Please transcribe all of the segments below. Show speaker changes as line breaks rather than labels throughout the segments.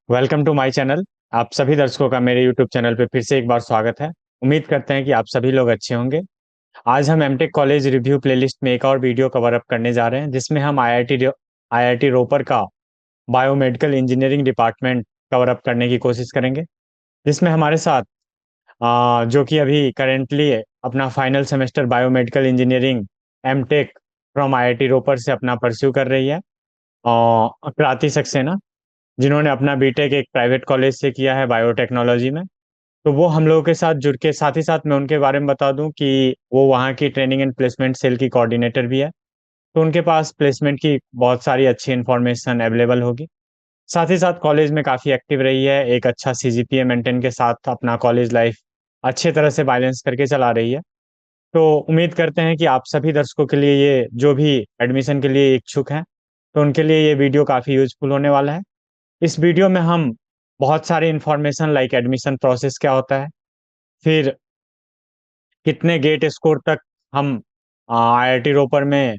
Welcome to my channel. आप सभी दर्शकों का मेरे यूट्यूब चैनल पे फिर से एक बार स्वागत है। उम्मीद करते हैं कि आप सभी लोग अच्छे होंगे। आज हम एमटेक कॉलेज रिव्यू प्लेलिस्ट में एक और वीडियो कवर अप करने जा रहे हैं, जिसमें हम आईआईटी रोपर का biomedical engineering department cover up करने की कोशिश करेंगे। जिसमें हमारे साथ जो कि अभी करेंटली अपना final semester biomedical engineering MTech from IIT Ropar से अपना परस्यू कर रही है, कृति सक्सेना, जिन्होंने अपना बीटेक एक प्राइवेट कॉलेज से किया है बायोटेक्नोलॉजी में। तो वो हम लोगों के साथ जुड़ के, साथ ही साथ मैं उनके बारे में बता दूं कि वो वहाँ की ट्रेनिंग एंड प्लेसमेंट सेल की कोऑर्डिनेटर भी है। तो उनके पास प्लेसमेंट की बहुत सारी अच्छी इन्फॉर्मेशन अवेलेबल होगी। साथ ही साथ कॉलेज में काफ़ी एक्टिव रही है, एक अच्छा सीजीपीए मेंटेन के साथ अपना कॉलेज लाइफ अच्छे तरह से बैलेंस करके चला रही है। तो उम्मीद करते हैं कि आप सभी दर्शकों के लिए, ये जो भी एडमिशन के लिए इच्छुक हैं, तो उनके लिए ये वीडियो काफ़ी यूजफुल होने वाला है। इस वीडियो में हम बहुत सारी इंफॉर्मेशन लाइक एडमिशन प्रोसेस क्या होता है, फिर कितने गेट स्कोर तक हम आईआईटी रोपर में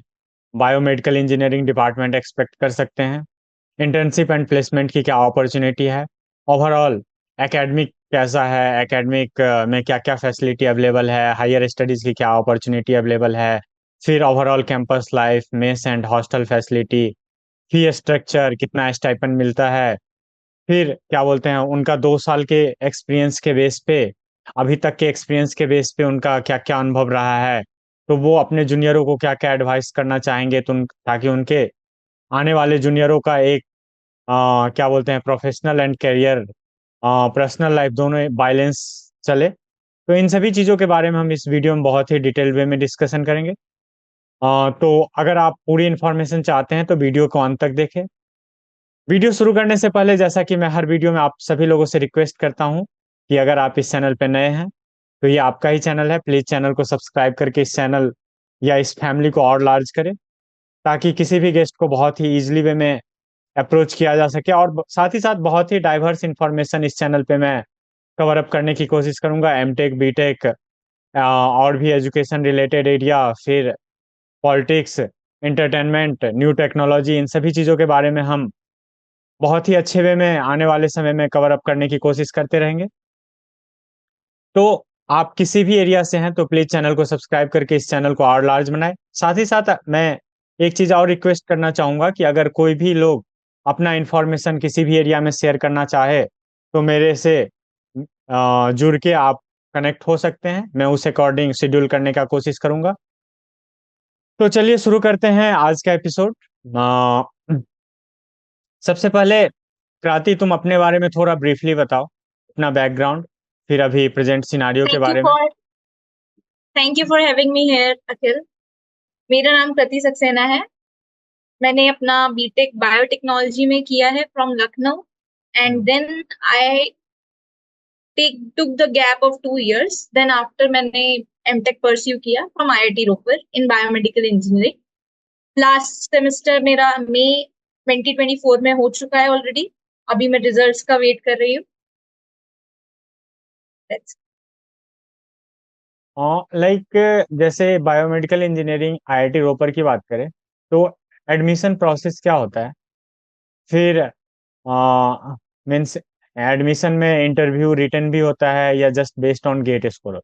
बायोमेडिकल इंजीनियरिंग डिपार्टमेंट एक्सपेक्ट कर सकते हैं, इंटर्नशिप एंड प्लेसमेंट की क्या अपॉर्चुनिटी है, ओवरऑल एकेडमिक कैसा है, एकेडमिक में क्या क्या फैसिलिटी अवेलेबल है, हायर स्टडीज़ की क्या अपॉर्चुनिटी अवेलेबल है, फिर overall campus life, mess and hostel facility, fee structure, कितना स्टाइपेंड मिलता है, फिर क्या बोलते हैं उनका 2 साल के एक्सपीरियंस के बेस पे, अभी तक के एक्सपीरियंस के बेस पे उनका क्या क्या अनुभव रहा है, तो वो अपने जूनियरों को क्या क्या एडवाइस करना चाहेंगे, ताकि उनके आने वाले जूनियरों का एक क्या बोलते हैं professional and career, personal life दोनों बैलेंस चले। तो इन सभी चीज़ों के बारे में हम इस वीडियो में बहुत ही डिटेल वे में डिस्कशन करेंगे। तो अगर आप पूरी इन्फॉर्मेशन चाहते हैं तो वीडियो को अंत तक देखें। वीडियो शुरू करने से पहले, जैसा कि मैं हर वीडियो में आप सभी लोगों से रिक्वेस्ट करता हूं कि अगर आप इस चैनल पर नए हैं तो ये आपका ही चैनल है, प्लीज़ चैनल को सब्सक्राइब करके इस चैनल या इस फैमिली को और लार्ज करें, ताकि किसी भी गेस्ट को बहुत ही इजीली वे में अप्रोच किया जा सके। और साथ ही साथ बहुत ही डाइवर्स इंफॉर्मेशन इस चैनल पे मैं कवर अप करने की कोशिश करूंगा, एमटेक बीटेक और भी एजुकेशन रिलेटेड एरिया, फिर पॉलिटिक्स, इंटरटेनमेंट, न्यू टेक्नोलॉजी, इन सभी चीज़ों के बारे में हम बहुत ही अच्छे वे में आने वाले समय में कवर अप करने की कोशिश करते रहेंगे। तो आप किसी भी एरिया से हैं तो प्लीज चैनल को सब्सक्राइब करके इस चैनल को और लार्ज बनाएं। साथ ही साथ मैं एक चीज़ और रिक्वेस्ट करना चाहूँगा कि अगर कोई भी लोग अपना इंफॉर्मेशन किसी भी एरिया में शेयर करना चाहे तो मेरे से जुड़ के आप कनेक्ट हो सकते हैं, मैं उस अकॉर्डिंग शेड्यूल करने का कोशिश करूँगा। तो चलिए शुरू करते हैं आज का एपिसोड। सबसे पहले क्रांति, तुम अपने बारे में थोड़ा ब्रीफली बताओ, अपना बैकग्राउंड, फिर अभी प्रेजेंट सिनारियो के
थैंक यू
बारे में।
For thank you for having me here Akhil. मेरा नाम कृति सक्सेना है। मैंने अपना बीटेक बायोटेक्नोलॉजी में किया है from Lucknow and
hmm.
Then I take took the gap of 2 years। Then after मैंने एमटेक परस्यू किया from IIT Ropar in biomedical engineering. Last semester मेरा मई 2024 में हो चुका है ऑलरेडी। अभी मैं रिजल्ट्स का वेट कर रही हूँ। That's-
लाइक जैसे बायोमेडिकल इंजीनियरिंग आईआईटी रोपर की बात करें तो एडमिशन प्रोसेस क्या होता है, फिर मीन्स एडमिशन में इंटरव्यू रिटन भी होता है या just based on GATE score?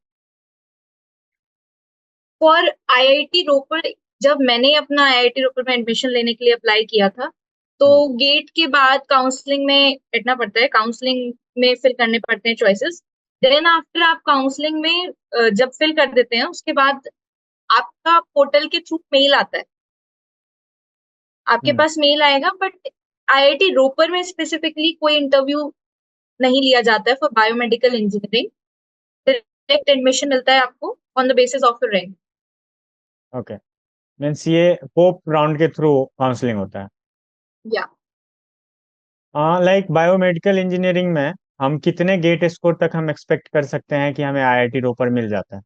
For IIT Ropar, जब मैंने अपना आईआईटी रोपर में एडमिशन लेने के लिए अप्लाई किया था, तो गेट के बाद काउंसलिंग में बैठना पड़ता है। काउंसलिंग में फिल करने पड़ते हैं चॉइसेस। देन आफ्टर आप काउंसलिंग में जब फिल कर देते हैं, उसके बाद आपका पोर्टल के थ्रू मेल आता है। आपके
हम्म।
पास मेल आएगा, बट आईआईटी रोपर में स्पेसिफिकली कोई इंटरव्यू नहीं लिया जाता है for biomedical engineering. Direct admission मिलता है आपको on the basis of your rank.
Okay, means ये पोप राउंड के थ्रू काउंसलिंग होता है।
या
हाँ, लाइक बायोमेडिकल इंजीनियरिंग में हम कितने गेट स्कोर तक हम एक्सपेक्ट कर सकते हैं कि हमें आईआईटी रोपर मिल जाता है?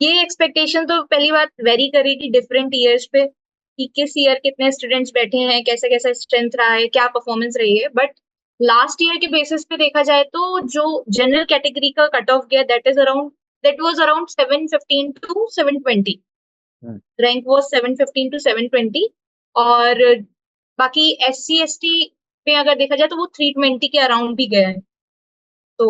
ये एक्सपेक्टेशन तो पहली बात वेरी करेगी डिफरेंट ईयर्स पे, कि किस ईयर कितने स्टूडेंट्स बैठे हैं, कैसा कैसा स्ट्रेंथ रहा है, क्या परफॉर्मेंस रही है। बट लास्ट ईयर के बेसिस पे देखा जाए तो जो जनरल कैटेगरी का कट ऑफ गया, that was around 715 to 720।
Hmm.
Rank was 715 to 720। और बाकी SC ST पे अगर देखा जाए तो वो 320 के अराउंड भी गया है। तो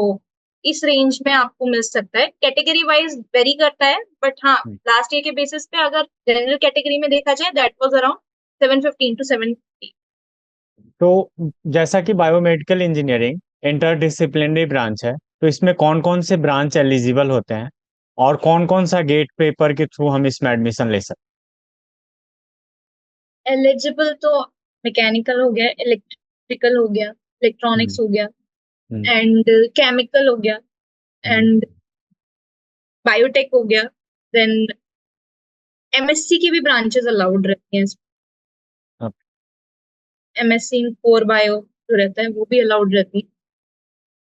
इस रेंज में आपको मिल सकता है, कैटेगरी वाइज वेरी करता है, बट हाँ
हम्म।
लास्ट ईयर के बेसिस पे अगर जनरल कैटेगरी में देखा जाए दैट वाज अराउंड 715 to 750।
तो जैसा कि बायोमेडिकल इंजीनियरिंग इंटरडिसिप्लिनरी ब्रांच है, तो इसमें कौन कौन से ब्रांच एलिजिबल होते हैं और कौन कौन सा गेट पेपर के थ्रू हम इसमें एडमिशन ले सकते
एलिजिबल तो मैकेनिकल हो गया, इलेक्ट्रिकल हो गया,
हैं?
इलेक्ट्रॉनिक्स हो गया,
हम्म।
एंड केमिकल हो गया,
हम्म।
एंड बायोटेक हो गया, देन एमएससी की भी ब्रांचेस अलाउड रहती हैं।
अब
एमएससी इन कोर बायो जो रहता है वो भी अलाउड रहती है,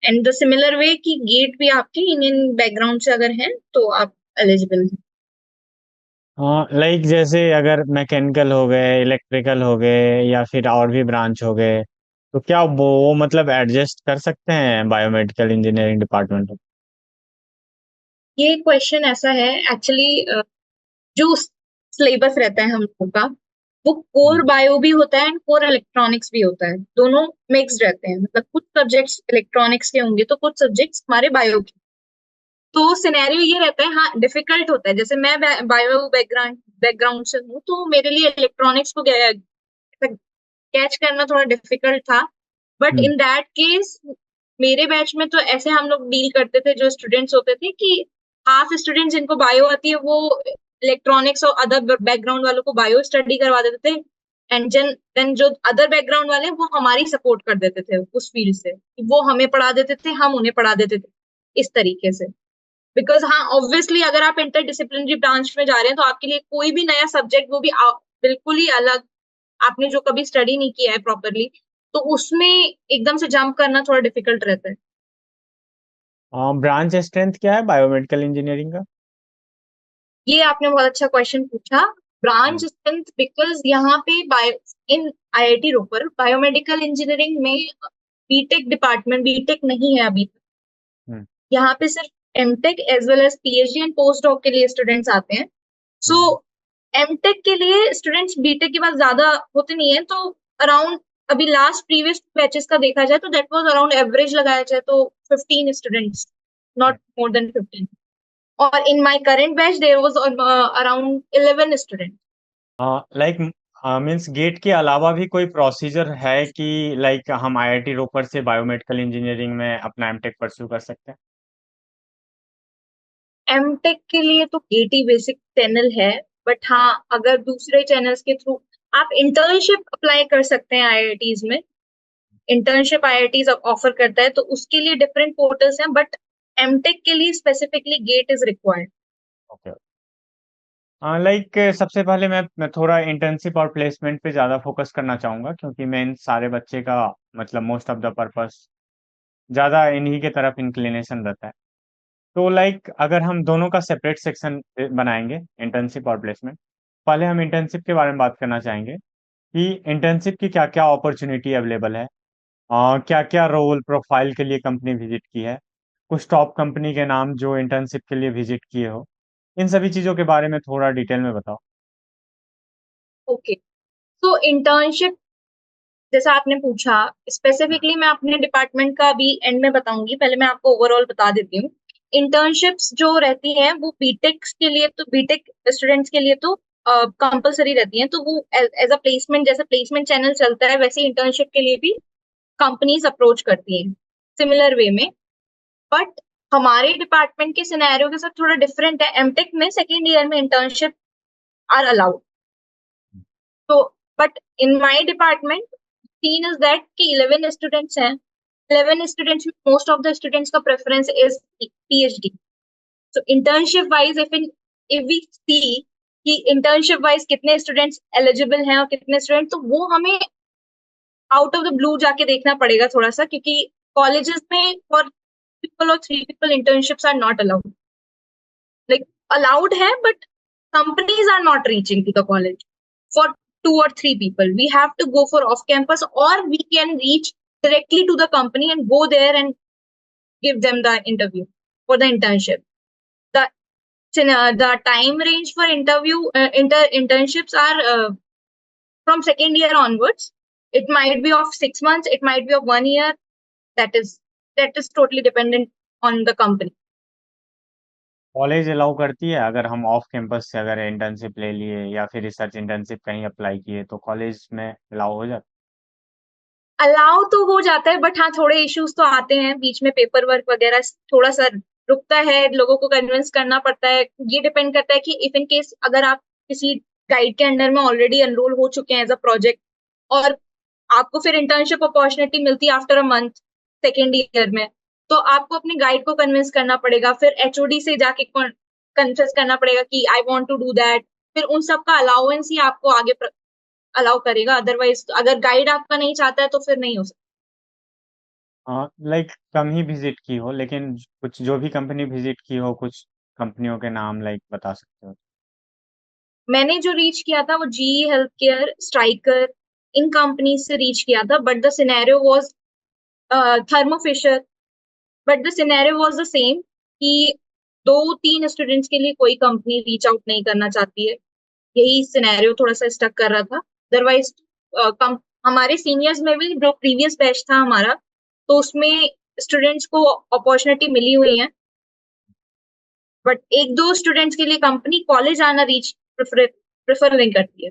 एंड द सिमिलर वे कि गेट भी आपके इंडियन बैकग्राउंड से अगर हैं तो आप एलिजिबल हैं।
हाँ, लाइक जैसे अगर मैकेनिकल हो गए, इलेक्ट्रिकल हो गए, या फिर और भी ब्रांच हो गए, तो क्या वो मतलब एडजस्ट कर सकते हैं बायोमेडिकल इंजीनियरिंग डिपार्टमेंट?
ये क्वेश्चन ऐसा है एक्चुअली, जो सिलेबस रहता है हम लोगों का वो कोर बायो भी होता है एंड कोर इलेक्ट्रॉनिक्स भी होता है, दोनों मिक्स रहते हैं। मतलब कुछ सब्जेक्ट्स इलेक्ट्रॉनिक्स के होंगे तो कुछ सब्जेक्ट्स हमारे बायो के। तो सिनेरियो ये रहता है, हाँ डिफिकल्ट होता है, जैसे मैं बायो बैकग्राउंड बैकग्राउंड से हूँ तो मेरे लिए इलेक्ट्रॉनिक्स को कैच करना थोड़ा डिफिकल्ट था। But
hmm.
In that case मेरे बैच में तो ऐसे हम लोग डील करते थे, जो स्टूडेंट्स होते थे कि हाफ स्टूडेंट्स जिनको बायो आती है वो इलेक्ट्रॉनिक्स और अदर बैकग्राउंड वालों को बायो स्टडी करवा देते थे, एंड देन जो अदर बैकग्राउंड वाले हैं, वो हमारी सपोर्ट कर देते थे उस फील्ड से, वो हमें पढ़ा देते थे, हम उन्हें पढ़ा देते थे इस तरीके से। बिकॉज हाँ ऑब्वियसली अगर आप इंटरडिसिप्लिनरी ब्रांच में जा रहे हैं तो आपके लिए कोई भी नया सब्जेक्ट, वो भी बिल्कुल ही अलग, आपने जो कभी स्टडी नहीं किया है प्रॉपरली, तो उसमें एकदम से जंप करना थोड़ा डिफिकल्ट रहता है।
ब्रांच स्ट्रेंथ क्या है बायोमेडिकल इंजीनियरिंग का?
ये आपने बहुत अच्छा क्वेश्चन पूछा। Branch
hmm.
स्ट्रेंथ, बिकॉज यहाँ पे bio in IIT Ropar biomedical engineering में बीटेक डिपार्टमेंट, बीटेक नहीं है अभी तक।
हम्म।
यहाँ पे सिर्फ MTech as well as PhD and post doc के लिए स्टूडेंट्स आते हैं। सो
हम्म।
एमटेक के लिए स्टूडेंट्स बीटेक के बाद ज्यादा होते नहीं है, तो अराउंड अभी लास्ट प्रीवियस बैचेस का देखा जाए तो दैट वाज अराउंड एवरेज लगाया जाए तो 15 स्टूडेंट्स, नॉट मोर देन 15। और in my current batch there was around 11 student.
Like means GATE के अलावा भी कोई प्रोसीजर है कि लाइक हम आईआईटी रोपर से बायोमेडिकल इंजीनियरिंग में अपना एमटेक परस्यू कर सकते हैं?
एमटेक के लिए तो गेटी बेसिक चैनल है, बट हाँ अगर दूसरे चैनल्स के थ्रू आप इंटर्नशिप अप्लाई कर सकते हैं आईआईटीज में। इंटर्नशिप आईआईटीज ऑफर करता है तो उसके लिए डिफरेंट पोर्टल्स हैं, बट एमटेक के लिए specifically GATE is required.
Okay. Like सबसे पहले मैं थोड़ा इंटर्नशिप और प्लेसमेंट पे ज़्यादा फोकस करना चाहूँगा, क्योंकि मैं इन सारे बच्चे का मतलब मोस्ट ऑफ द पर्पस ज़्यादा इन्हीं के तरफ इंक्लिनेशन रहता है। तो लाइक अगर हम दोनों का सेपरेट सेक्शन बनाएंगे, इंटर्नशिप और प्लेसमेंट, पहले हम इंटर्नशिप के बारे में बात करना चाहेंगे कि इंटर्नशिप की क्या क्या अपॉर्चुनिटी अवेलेबल है, क्या क्या रोल प्रोफाइल के लिए कंपनी विजिट की है, कुछ टॉप कंपनी के नाम जो इंटर्नशिप के लिए विजिट किए हो, इन सभी चीज़ों के बारे में थोड़ा डिटेल में बताओ।
ओके, तो इंटर्नशिप जैसा आपने पूछा, स्पेसिफिकली मैं अपने डिपार्टमेंट का भी एंड में बताऊंगी, पहले मैं आपको ओवरऑल बता देती हूँ। इंटर्नशिप्स जो रहती हैं वो बीटेक के लिए, तो बीटेक स्टूडेंट्स के लिए तो कंपलसरी रहती हैं, तो वो एज अ प्लेसमेंट, जैसे प्लेसमेंट चैनल चलता है वैसे इंटर्नशिप के लिए भी कंपनीज अप्रोच करती हैं सिमिलर वे में। बट हमारे डिपार्टमेंट के सिनेरियो के साथ थोड़ा डिफरेंट है, एमटेक में सेकेंड ईयर में इंटर्नशिप आर अलाउड। तो but in my department scene is that कि 11 स्टूडेंट्स हैं, 11 स्टूडेंट्स में मोस्ट ऑफ द स्टूडेंट्स का preference is PhD. So internship wise if we see कि इंटर्नशिप वाइज कितने स्टूडेंट्स एलिजिबल हैं और कितने स्टूडेंट, तो वो हमें आउट ऑफ द ब्लू जाके देखना पड़ेगा थोड़ा सा, क्योंकि कॉलेजेस में फॉर पीपल और 3 people internships are not allowed. Like allowed है but companies are not reaching to the college for 2 or 3 people. We have to go for off campus, or we can reach directly to the company and go there and give them the interview for the internship. The time range for internships are from second year onwards. It might be of 6 months, it might be of 1 year. That is totally dependent on the company.
College allow करती है अगर हम off campus से अगर internship ले लिए या फिर रिसर्च इंटर्नशिप कहीं अप्लाई किए तो कॉलेज में अलाउ हो जाता
अलाउ तो हो जाता है, बट हाँ थोड़े इश्यूज तो आते हैं बीच में, पेपर वर्क वगैरह थोड़ा सा रुकता है, लोगों को कन्विंस करना पड़ता है। ये डिपेंड करता है कि इफ इन केस अगर आप किसी गाइड के अंडर में ऑलरेडी एनरोल हो चुके हैं एज अ प्रोजेक्ट, और आपको फिर इंटर्नशिप अपॉर्चुनिटी मिलती है after a month second year में, तो आपको अपने गाइड को कन्विंस करना पड़ेगा, फिर एचओडी से जाके कन्फेस करना पड़ेगा कि I want to do that. फिर उन सब का अलाउंस ही आपको आगे अलाउ करेगा, अदरवाइज अगर गाइड आपका नहीं चाहता है तो फिर नहीं हो सकता।
है। लाइक कम ही विजिट की हो लेकिन कुछ जो भी कंपनी विजिट की हो कुछ कंपनियों के नाम लाइक बता सकते हो?
मैंने जो रीच किया था वो जीई हेल्थ केयर, स्ट्राइकर, इन कंपनी से रीच किया था, but the scenario was Thermo Fisher. But the scenario was the same कि 2-3 स्टूडेंट्स के लिए कोई कंपनी रीच आउट नहीं करना चाहती है। यही सिनेरियो थोड़ा सा स्टक कर रहा था। अदरवाइज हमारे सीनियर्स में भी जो प्रीवियस बैच था हमारा, तो उसमें स्टूडेंट्स को अपॉर्चुनिटी मिली हुई है, बट एक दो स्टूडेंट्स के लिए कंपनी कॉलेज आना रीच प्रेफर नहीं करती है।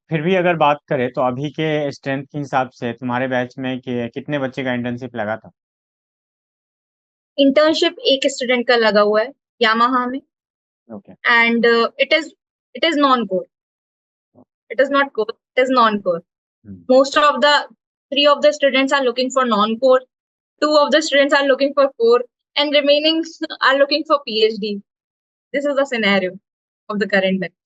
फिर भी अगर बात करें तो अभी के स्ट्रेंथ के हिसाब से तुम्हारे बैच में कितने बच्चे का इंटर्नशिप लगा था?
इंटर्नशिप एक स्टूडेंट का लगा हुआ है यामाहा में,
okay.
And it is non core, it is not core, it is non core. Most of the 3 of the students are looking for non-core, 2 of the students are looking for core, and remaining are looking for PhD. This is the scenario of the current batch.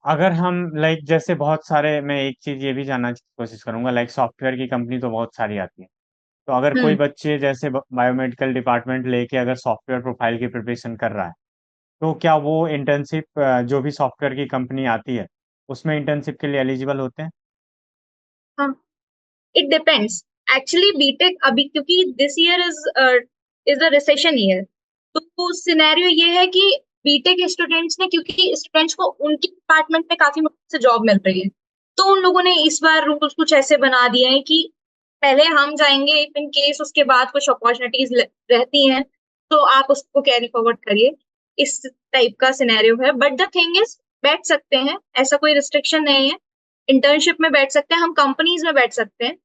अगर हम like जैसे बहुत सारे मैं एक चीज ये भी जानना की कोशिश करूंगा लाइक सॉफ्टवेयर की कंपनी तो बहुत सारी आती है तो अगर कोई
हम्म
बच्चे जैसे बायोमेडिकल डिपार्टमेंट लेके अगर सॉफ्टवेयर प्रोफाइल की प्रिपरेशन कर रहा है तो क्या वो इंटर्नशिप जो भी सॉफ्टवेयर की कंपनी आती है उसमें इंटर्नशिप के लिए एलिजिबल होते हैं?
हाँ, इट डिपेंड्स। एक्चुअली बीटेक अभी, क्योंकि this year is the recession year, तो सिनेरियो ये है कि बीटेक स्टूडेंट्स ने, क्योंकि स्टूडेंट्स को उनके डिपार्टमेंट में काफी मुश्किल से जॉब मिल रही है, तो उन लोगों ने इस बार रूल्स कुछ ऐसे बना दिए हैं कि पहले हम जाएंगे, इफ इन केस उसके बाद कुछ अपॉर्चुनिटीज रहती हैं तो आप उसको कैरी फॉरवर्ड करिए। इस टाइप का सिनेरियो है, बट द थिंग इज बैठ सकते हैं, ऐसा कोई रिस्ट्रिक्शन नहीं है। इंटर्नशिप में बैठ सकते हैं, हम कंपनीज में बैठ सकते हैं।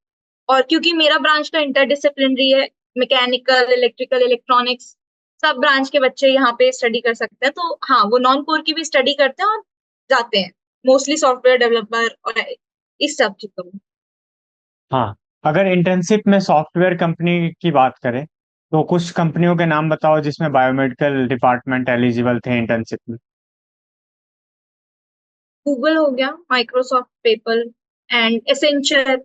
और क्योंकि मेरा ब्रांच तो इंटरडिसिप्लिनरी है, मैकेनिकल, इलेक्ट्रिकल, इलेक्ट्रॉनिक्स, सब ब्रांच के बच्चे यहाँ पे स्टडी कर सकते हैं, तो हाँ वो नॉन कोर की भी स्टडी करते हैं और जाते हैं, मोस्टली सॉफ्टवेयर डेवलपर और इस सब चीजों में।
हाँ। अगर इंटर्नशिप में सॉफ्टवेयर कंपनी की बात करें तो कुछ कंपनियों के नाम बताओ जिसमें बायोमेडिकल डिपार्टमेंट एलिजिबल थे इंटर्नशिप में।
गूगल हो गया, Microsoft, PayPal, and Accenture,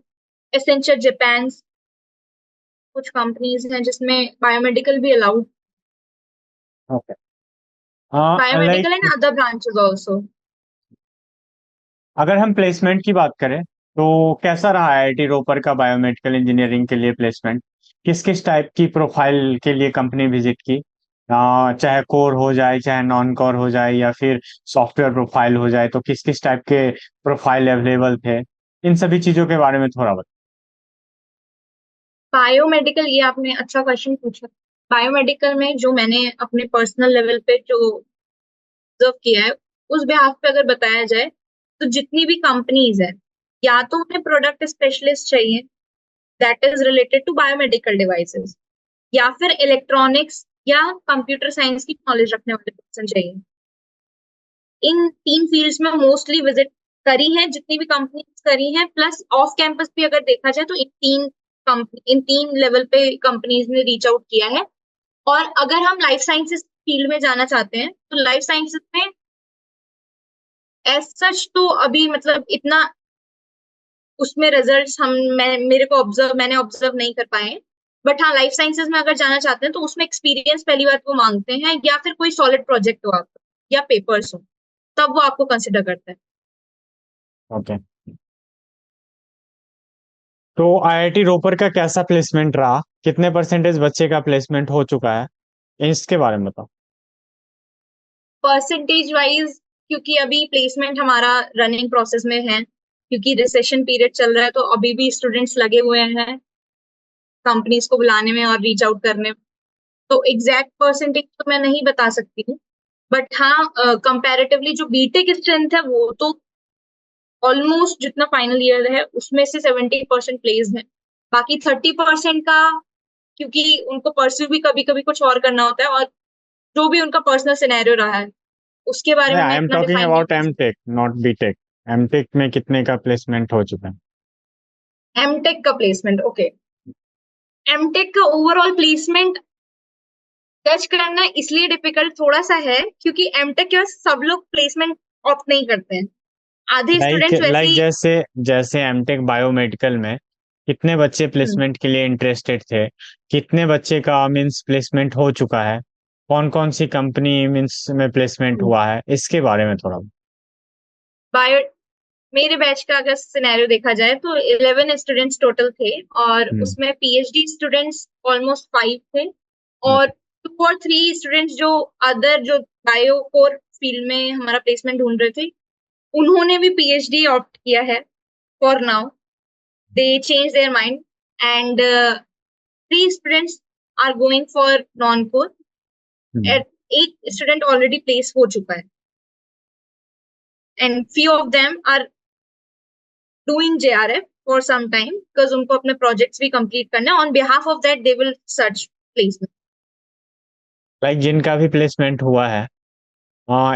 Accenture Japan, कुछ कंपनीज हैं जिसमें बायोमेडिकल भी अलाउड,
ओके। हाँ like
biomedical and other branches also.
अगर हम प्लेसमेंट की बात करें तो कैसा रहा आईआईटी रोपर का बायोमेडिकल इंजीनियरिंग के लिए प्लेसमेंट? किस किस टाइप की प्रोफाइल के लिए कंपनी विजिट की? चाहे कोर हो जाए चाहे नॉन कोर हो जाए या फिर सॉफ्टवेयर प्रोफाइल हो जाए तो किस किस टाइप के प्रोफाइल अवेलेबल थे? इन सभी चीजों के बारे में थोड़ा बताओ।
बायोमेडिकल, ये आपने अच्छा क्वेश्चन पूछा। बायोमेडिकल में जो मैंने अपने पर्सनल लेवल पे जो ऑब्जर्व किया है, उस बिहाफ पे अगर बताया जाए, तो जितनी भी कंपनीज है, या तो उन्हें प्रोडक्ट स्पेशलिस्ट चाहिए that is related to biomedical devices, या फिर इलेक्ट्रॉनिक्स या कंप्यूटर साइंस की नॉलेज रखने वाले पर्सन चाहिए। इन 3 फील्ड्स में मोस्टली विजिट करी है जितनी भी कंपनीज करी हैं, प्लस ऑफ कैंपस भी अगर देखा जाए तो इन तीन लेवल पे कंपनीज ने रीच आउट किया है। और अगर हम लाइफ साइंसेस फील्ड में जाना चाहते हैं, तो लाइफ साइंसेस में एज सच तो अभी मतलब इतना उसमें रिजल्ट्स मैंने ऑब्जर्व नहीं कर पाए हैं। बट हाँ, लाइफ साइंसेस में अगर जाना चाहते हैं तो उसमें एक्सपीरियंस पहली बात वो मांगते हैं, या फिर कोई सॉलिड प्रोजेक्ट हो आपका, या पेपर्स हो, तब वो आपको कंसिडर करता है।
ओके। तो आईआईटी रोपर का कैसा प्लेसमेंट रहा? कितने परसेंटेज बच्चे का प्लेसमेंट हो चुका है इसके बारे में बताओ।
परसेंटेज वाइज, क्योंकि अभी प्लेसमेंट हमारा रनिंग प्रोसेस में है, क्योंकि रिसेशन पीरियड चल रहा है, तो अभी भी स्टूडेंट्स लगे हुए हैं कंपनीज को बुलाने में और रीच आउट करने में। तो एग्जैक्ट परसेंटेज तो मैं नहीं बता सकती हूँ, बट हाँ कंपैरेटिवली जो बीटेक स्ट्रेंथ है वो तो ऑलमोस्ट जितना फाइनल ईयर है उसमें से 70% प्लेस है। बाकी 30% का, क्योंकि उनको परस्यू भी कभी कभी कुछ और करना होता है, और जो भी उनका पर्सनल सिनेरियो रहा है उसके बारे में
आई
मैं
एम
इतना
टॉकिंग
डिफाइन नहीं
अबाउट
कर
एमटेक नॉट बीटेक। एमटेक में कितने का प्लेसमेंट हो चुका है?
सकती। एमटेक का प्लेसमेंट, ओके। एमटेक का ओवरऑल प्लेसमेंट जज करना इसलिए डिफिकल्ट थोड़ा सा है क्योंकि एमटेक के बाद सब लोग प्लेसमेंट ऑप्ट नहीं करते हैं। आधे
लाइक
स्टूडेंट्स वैसे
लाइक
ही।
जैसे जैसे एमटेक बायोमेडिकल में कितने बच्चे
हम्म,
प्लेसमेंट के लिए इंटरेस्टेड थे? कितने बच्चे का मीन्स प्लेसमेंट हो चुका है? कौन कौन सी कंपनी मीन्स में प्लेसमेंट
हम्म।
हुआ है, इसके बारे में थोड़ा।
बायो मेरे बैच का अगर सिनेरियो देखा जाए तो 11 स्टूडेंट्स टोटल थे, और
हम्म।
उसमें पीएचडी स्टूडेंट्स ऑलमोस्ट 5 थे,
हम्म।
और 2 और 3 स्टूडेंट्स जो अदर जो बायो कोर फील्ड में हमारा प्लेसमेंट ढूंढ रहे थे, उन्होंने भी पीएचडी ऑप्ट किया है for now. They change their mind, and 3 students are going for non core.
Hmm.
एक स्टूडेंट ऑलरेडी प्लेस हो चुका है, and few of them are doing JRF for some time because उनको अपने प्रोजेक्ट्स भी complete करना है। On behalf of that they will search placement.
Like जिनका भी प्लेसमेंट हुआ है,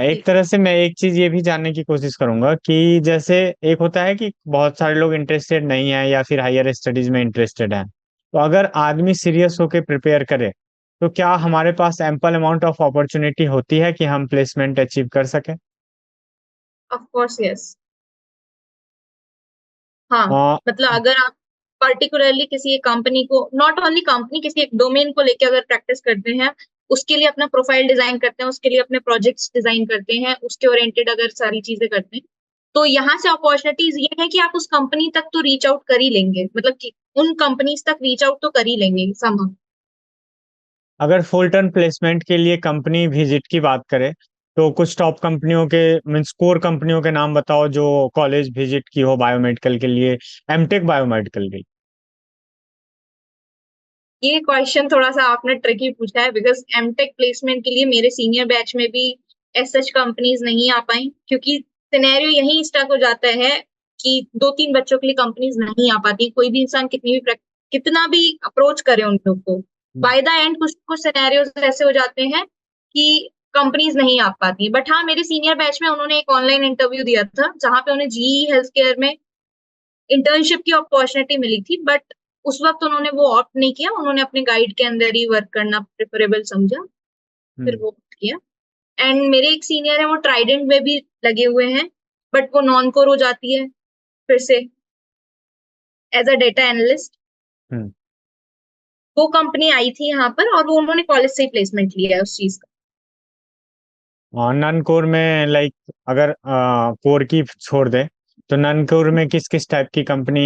एक तरह से मैं एक चीज ये भी जानने की कोशिश करूंगा कि जैसे एक होता है कि बहुत सारे लोग इंटरेस्टेड नहीं है या फिर हायर स्टडीज में इंटरेस्टेड है, तो अगर आदमी सीरियस होकर प्रिपेयर करे तो क्या हमारे पास एम्पल अमाउंट ऑफ अपॉर्चुनिटी होती है कि हम प्लेसमेंट अचीव कर सकें?
Of course yes. हाँ,
आ,
मतलब अगर आप पर्टिकुलरली किसी एक कंपनी को, नॉट ओनली कंपनी, किसी एक डोमेन को लेकर अगर प्रैक्टिस करते हैं, उसके लिए अपना प्रोफाइल डिजाइन करते हैं, उसके लिए अपने प्रोजेक्ट्स डिजाइन करते हैं, उसके ओरिएंटेड अगर सारी चीजें करते हैं, तो यहाँ से अपॉर्चुनिटीज ये है कि आप उस कंपनी तक तो रीच आउट कर ही लेंगे, मतलब कि उन कंपनीज तक रीच आउट तो कर ही लेंगे somehow।
अगर फुल टर्म प्लेसमेंट के लिए कंपनी विजिट की बात करें तो कुछ टॉप कंपनियों के मीन्स कोर कंपनियों के नाम बताओ जो कॉलेज विजिट की हो बायोमेडिकल के लिए, एमटेक बायोमेडिकल के लिए।
ये क्वेश्चन थोड़ा सा आपने ट्रिकी पूछा है, बिकॉज एमटेक प्लेसमेंट के लिए मेरे सीनियर बैच में भी एज सच कंपनीज नहीं आ पाई, क्योंकि सिनेरियो यही स्टक हो जाता है कि 2-3 बच्चों के लिए कंपनीज नहीं आ पाती। कोई भी इंसान कितना भी अप्रोच करे उन लोग को, बाय द एंड कुछ कुछ सिनेरियोज ऐसे हो जाते हैं कि कंपनीज नहीं आ पाती। बट हाँ, मेरे सीनियर बैच में उन्होंने एक ऑनलाइन इंटरव्यू दिया था जहां पे उन्हें जीई हेल्थ केयर में इंटर्नशिप की अपॉर्चुनिटी मिली थी, बट उस वक्त उन्होंने वो ऑप्ट नहीं किया, उन्होंने अपने गाइड के अंदर ही वर्क करना प्रेफरेबल समझा, फिर
हम्म।
वो opt किया। एंड मेरे एक सीनियर है, वो ट्राइडेंट में भी लगे हुए हैं, बट वो नॉन कोर हो जाती है फिर से, एज अ डेटा एनालिस्ट।
हम्म।
वो कंपनी आई थी यहाँ पर, और वो उन्होंने कॉलेज से ही प्लेसमेंट लिया है उस चीज का।
और नॉन कोर में लाइक अगर कोर की छोड़ दे तो नॉन कोर में किस किस टाइप की कंपनी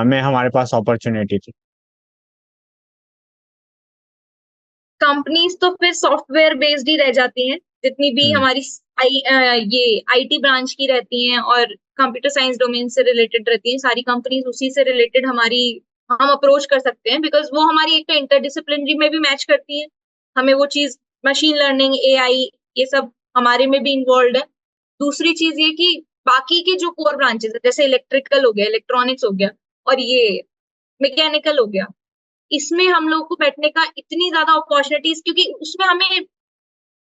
में हमारे पास अपॉर्चुनिटी थी?
कंपनीज तो फिर सॉफ्टवेयर बेस्ड ही रह जाती हैं, जितनी भी
हम्म।
हमारी ये आईटी ब्रांच की रहती हैं और कंप्यूटर साइंस डोमेन से रिलेटेड रहती हैं, सारी कंपनीज उसी से रिलेटेड हमारी हम अप्रोच कर सकते हैं, बिकॉज वो हमारी एक तो इंटरडिसिप्लिनरी में भी मैच करती है। हमें वो चीज, मशीन लर्निंग, एआई, ये सब हमारे में भी इन्वॉल्व है। दूसरी चीज ये कि बाकी के जो कोर ब्रांचेस है, जैसे इलेक्ट्रिकल हो गया, इलेक्ट्रॉनिक्स हो गया, और ये मैकेनिकल हो गया, इसमें हम लोग को बैठने का इतनी ज्यादा अपॉर्चुनिटीज, क्योंकि उसमें हमें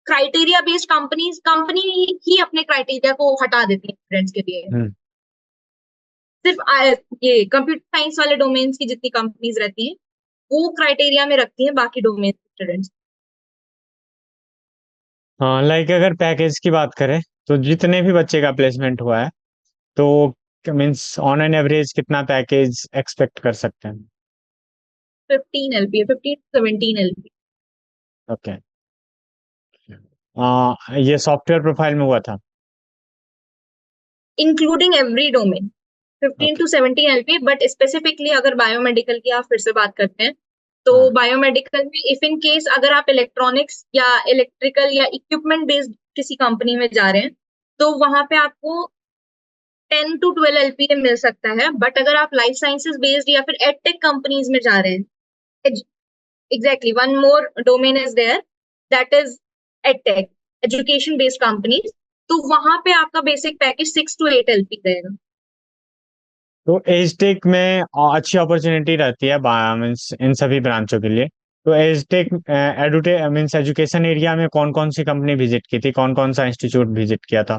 क्राइटेरिया बेस्ड कंपनी ही अपने क्राइटेरिया को हटा देती है स्टूडेंट्स के लिए।
हम्म।
सिर्फ ये कंप्यूटर साइंस वाले डोमेन्स की जितनी कंपनीज रहती हैं, वो क्राइटेरिया में रखती हैं बाकी डोमेन स्टूडेंट्स।
हाँ, लाइक अगर पैकेज की बात करें तो जितने भी बच्चे का प्लेसमेंट हुआ है तो मीन्स ऑन एन एवरेज कितना पैकेज एक्सपेक्ट कर सकते हैं?
15 LPA, 15 to 17 LPA।
ओके। ये सॉफ्टवेयर प्रोफाइल में हुआ था?
Including every domain, 15 to 17 LPA। But specifically अगर बायोमेडिकल की आप फिर से बात करते हैं, तो
हाँ।
बायोमेडिकल में इफ इन केस अगर आप इलेक्ट्रॉनिक्स या इलेक्ट्रिकल या इक्विपमेंट बेस्ड किसी कंपनी में जा रहे हैं, तो वहां पे आपको 10 to 12 LPA मिल सकता है, बट अगर आप लाइफ साइंसेज बेस्ड या फिर एडटेक कंपनीज में जा रहे हैं, exactly one more domain is there, that is edtech, education based companies, तो वहां पे आपका बेसिक पैकेज 6 to 8 LP रहेगा।
तो एज टेक में अच्छी अपॉर्चुनिटी रहती है मीन्स इन सभी ब्रांचों के लिए। तो एज टेक एडुटे मीन्स एजुकेशन एरिया में कौन कौन सी कंपनी विजिट की थी, कौन कौन सा इंस्टीट्यूट विजिट किया था?